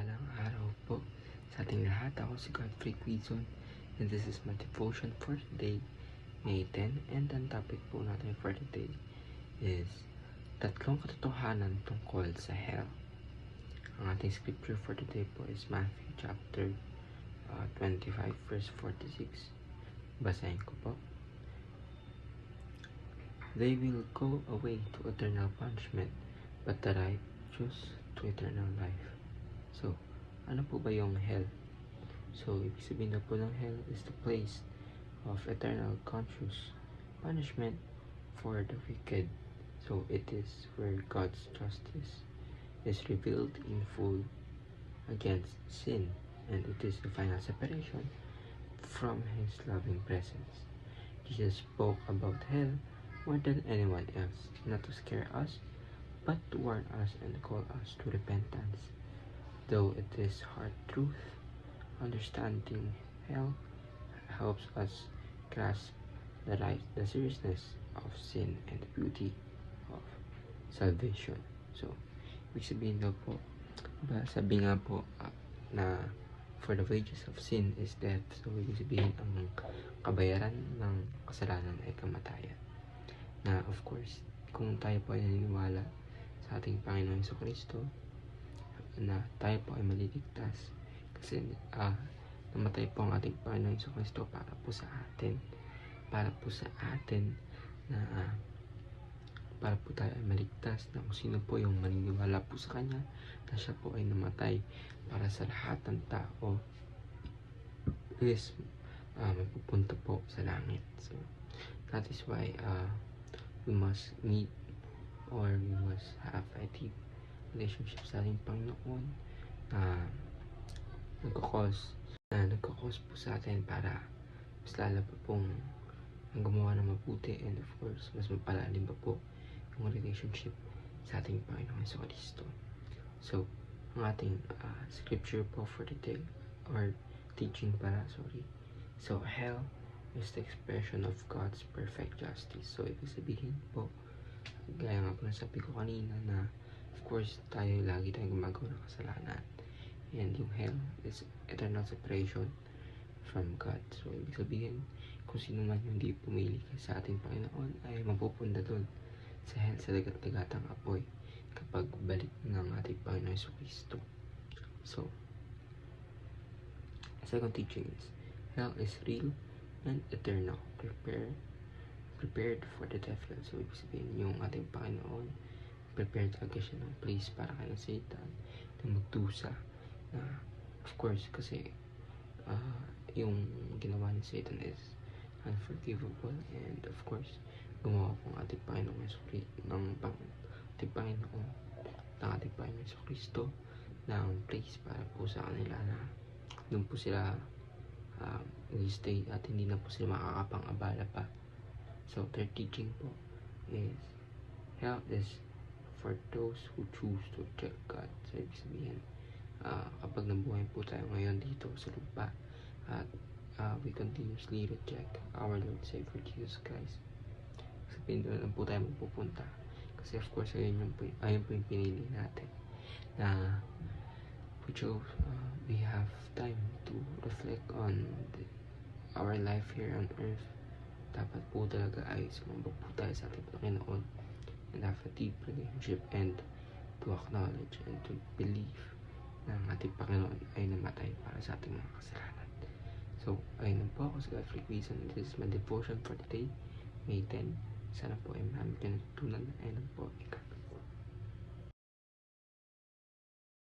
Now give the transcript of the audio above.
Mapagpalang araw po sa ating lahat. Ako si Godfrey Quizon and this is my devotion for today, May 10. And ang topic po natin for today is tatlong katotohanan tungkol sa hell. Ang ating scripture for today po is Matthew chapter 25 verse 46. Basahin ko po. They will go away to eternal punishment, but the righteous to eternal life. So, ano po ba yung hell? So, ibig sabihin na po ng hell is the place of eternal conscious punishment for the wicked. So, it is where God's justice is revealed in full against sin, and it is the final separation from His loving presence. Jesus spoke about hell more than anyone else, not to scare us, but to warn us and call us to repentance. Though it is hard truth, understanding hell helps us grasp the seriousness of sin and the beauty of salvation. So, ibig sabihin daw po, sabi nga po na for the wages of sin is death. So, ibig sabihin ang kabayaran ng kasalanan ay kamatayan. Na of course, kung tayo po ay naniniwala sa ating Panginoon Jesucristo, na tayo po ay maliligtas kasi namatay po ang ating Panginoon Jesucristo para po sa atin na para po tayo ay maligtas, na kung sino po yung maniniwala po sa Kanya, na siya po ay namatay para sa lahat ng tao is mapupunta po sa langit. So that is why we must meet or we must have a deep relationship sa ating Panginoon na nagkakos po sa atin para mas lalo pa pong gumawa ng mabuti, and of course mas mapalalim pa po yung relationship sa ating Panginoon Jesucristo. So ang ating scripture po for the day, or teaching so hell is the expression of God's perfect justice. So ibig sabihin po, gaya nga po nasabi ko kanina, na of course tayo lagi tayong gumagawa ng kasalanan, and yung hell is eternal separation from God. So ibig sabihin, kung sino man yung hindi pumili sa ating Panginoon ay mapupunta doon sa hell, sa dagat-dagatang apoy kapag balik ng ating Panginoon Jesucristo. So second teaching is hell is real and eternal, prepared for the devil. So ibig sabihin, yung ating Panginoon prepared talaga siya ng place para kay Satan na magdusa, na of course kasi yung ginawa ni Satan is unforgivable, and of course gumawa po ang ating Panginoon ng ating Panginoon Jesucristo ng place para po sa kanila, na doon po sila stay at hindi na po sila makakapang-abala pa. So third teaching po is hell is for those who choose to reject God. So ibig sabihin, kapag nabuhay po tayo ngayon dito sa lupa at we continuously reject our Lord Savior Jesus Christ, sabihin doon lang po tayo magpupunta, kasi of course ayun po yung pinili natin, na we have time to reflect on our life here on earth. Dapat po talaga ay sumambag po tayo sa ating Panginoon and have a deep relationship, and to acknowledge and to believe na ang ating Panginoon ay namatay para sa ating mga kasalanan. So, ayun po ako si Godfrey Quizon. This is my devotion for today, May 10. Sana po ay marami kayo natutunan, and po ikaw.